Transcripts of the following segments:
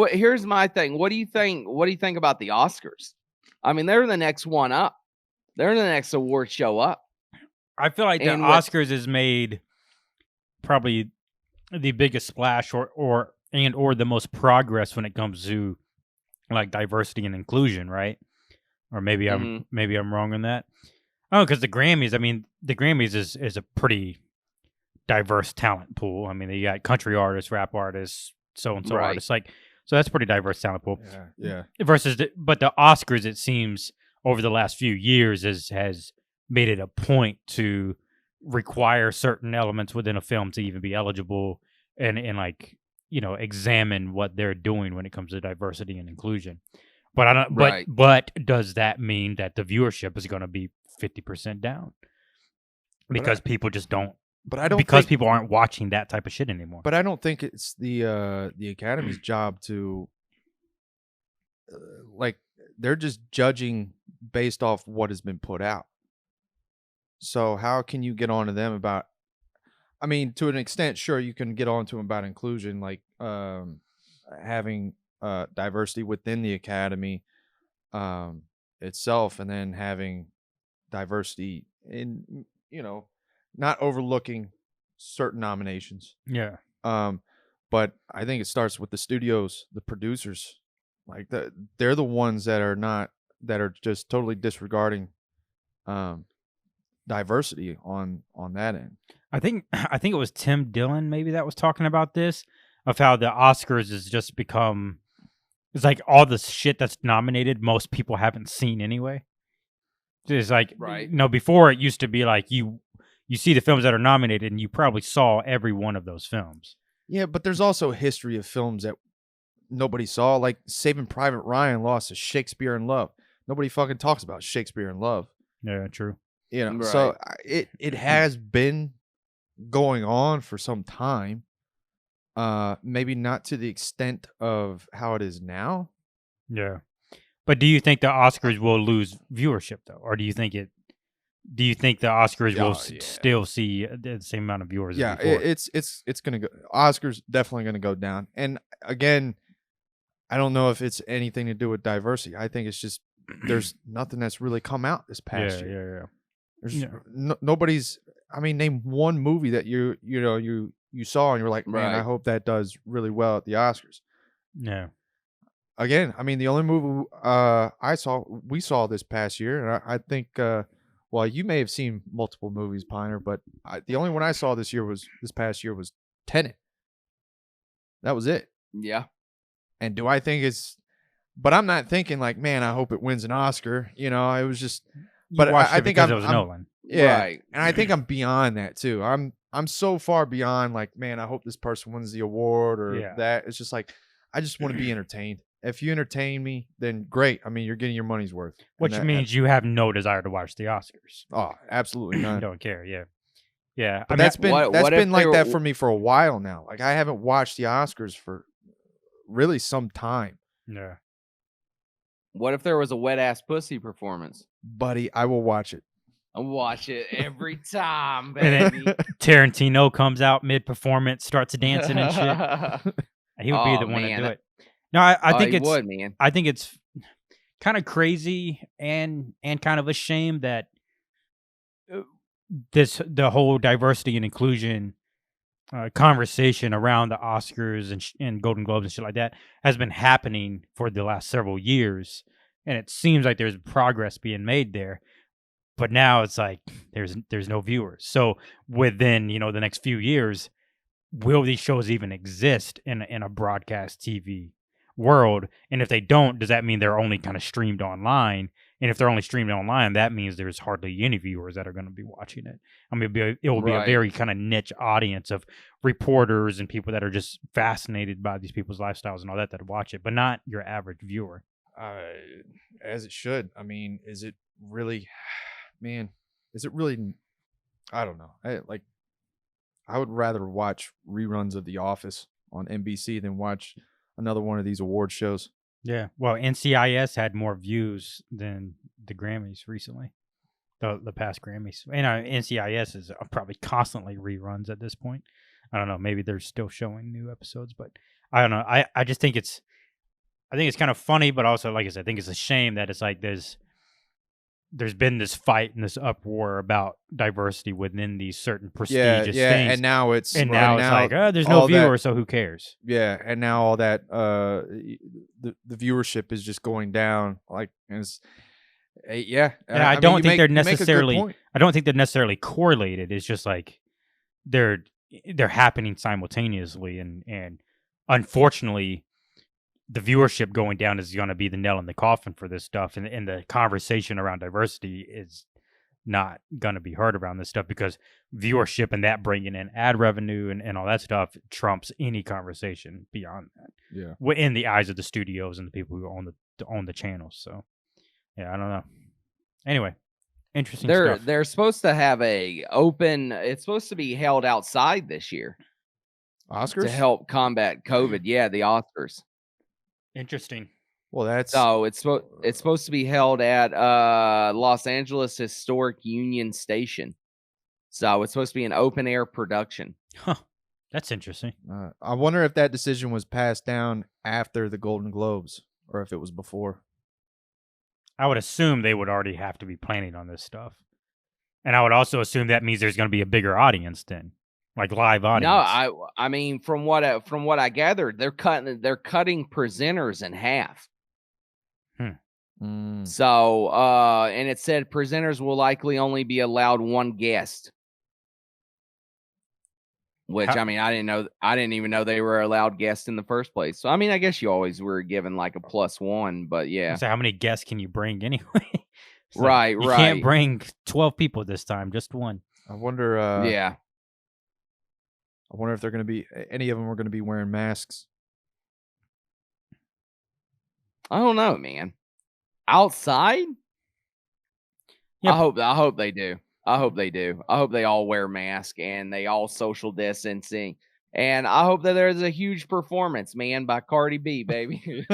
Here's my thing. What do you think? What do you think about the Oscars? I mean, they're the next one up. They're the next award show up. I feel like the And Oscars has made probably the biggest splash or the most progress when it comes to like diversity and inclusion, right? Or maybe I'm wrong on that. Oh, because the Grammys, I mean, the Grammys is a pretty diverse talent pool. I mean, you got country artists, rap artists, so and so Right. artists, like, so that's pretty diverse talent pool. Yeah. Versus, but the Oscars, it seems over the last few years has made it a point to require certain elements within a film to even be eligible and like, you know, examine what they're doing when it comes to diversity and inclusion. But I don't. Right. But does that mean that the viewership is going to be 50% down because people just don't? But I don't because people aren't watching that type of shit anymore. But I don't think it's the Academy's job to like they're just judging based off what has been put out. So how can you get on to them about? I mean, to an extent, sure, you can get on to them about inclusion, like having diversity within the Academy itself, and then having diversity in, you know, not overlooking certain nominations. Yeah. But I think it starts with the studios, the producers. Like they're the ones that are just totally disregarding diversity on that end. I think it was Tim Dillon maybe that was talking about this, of how the Oscars has just become, it's like all the shit that's nominated most people haven't seen anyway. It's like, right. You know, before it used to be like you see the films that are nominated and you probably saw every one of those films. Yeah, but there's also a history of films that nobody saw, like Saving Private Ryan lost to Shakespeare in Love. Nobody fucking talks about Shakespeare in Love. Yeah, true. You know, Right. so it has been going on for some time. Maybe not to the extent of how it is now. Yeah. But do you think the Oscars will lose viewership though? Or do you think the Oscars will still see the same amount of viewers? Yeah, as before? it's gonna go. Oscars definitely gonna go down. And again, I don't know if it's anything to do with diversity. I think it's just there's nothing that's really come out this past year. Yeah. There's nobody's. I mean, name one movie that you saw and you were like, man, I hope that does really well at the Oscars. Yeah. Again, I mean, the only movie we saw this past year, and I think, well, you may have seen multiple movies, Piner, but the only one I saw this past year was Tenet. That was it. Yeah. And do I think it's? But I'm not thinking like, man, I hope it wins an Oscar. You know, it was just. But I think it was Nolan. Yeah, right. And I think I'm beyond that too. I'm so far beyond like, man, I hope this person wins the award or that. It's just like, I just want to be entertained. If you entertain me, then great. I mean, you're getting your money's worth. Which means you have no desire to watch the Oscars. Oh, absolutely not. You don't care. Yeah. Yeah. But that's been like that for me for a while now. Like I haven't watched the Oscars for really some time. Yeah. What if there was a wet ass pussy performance? Buddy, I will watch it. I watch it every time, And baby. then Tarantino comes out mid-performance, starts dancing and shit. He would be the one to do it. No, I think it's would, man. I think it's kind of crazy and kind of a shame that the whole diversity and inclusion conversation around the Oscars and Golden Globes and shit like that has been happening for the last several years, and it seems like there's progress being made there. But now it's like there's no viewers. So within the next few years, will these shows even exist in a broadcast TV world? And if they don't, does that mean they're only kind of streamed online? And if they're only streamed online, that means there's hardly any viewers that are going to be watching it. I mean, it will be a very kind of niche audience of reporters and people that are just fascinated by these people's lifestyles and all that watch it, but not your average viewer. As it should. I mean, is it really, man, is it really, I don't know. I would rather watch reruns of The Office on NBC than watch another one of these award shows. Yeah, well, NCIS had more views than the Grammys recently, the past Grammys. And NCIS is probably constantly reruns at this point. I don't know. Maybe they're still showing new episodes, but I don't know. I just think it's I think it's kind of funny, but also, like I said, I think it's a shame that it's like there's been this fight and this uproar about diversity within these certain prestigious things, and now it's like, oh, there's no viewers, so who cares? Yeah, and now all that the viewership is just going down. Like, and it's, yeah, and I don't think they're necessarily correlated. It's just like they're happening simultaneously, and unfortunately, the viewership going down is going to be the nail in the coffin for this stuff, and the conversation around diversity is not going to be heard around this stuff, because viewership and that bringing in ad revenue and all that stuff trumps any conversation beyond that. Yeah, In the eyes of the studios and the people who own the channels. So, yeah, I don't know. Anyway, interesting stuff. They're supposed to have it's supposed to be held outside this year. Oscars to help combat COVID. Yeah, the Oscars. Interesting. Well, that's so it's supposed to be held at Los Angeles Historic Union Station. So it's supposed to be an open air production. Huh. That's interesting. I wonder if that decision was passed down after the Golden Globes or if it was before. I would assume they would already have to be planning on this stuff. And I would also assume that means there's going to be a bigger audience then. Like live audience. No, I mean from what I gathered, they're cutting presenters in half. So and it said presenters will likely only be allowed one guest. Which I mean, I didn't even know they were allowed guests in the first place. So I mean, I guess you always were given like a +1, but yeah. So how many guests can you bring anyway? Right. You can't bring 12 people this time, just one. I wonder. Yeah. I wonder if they're going to be any of them are going to be wearing masks. I don't know, man. Outside? Yep. I hope they do. I hope they do. I hope they all wear masks and they all social distancing. And I hope that there's a huge performance, man, by Cardi B, baby.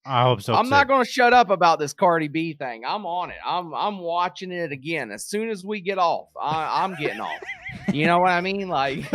I hope so. I'm not going to shut up about this Cardi B thing. I'm on it. I'm watching it again. As soon as we get off, I'm getting off. You know what I mean? Like,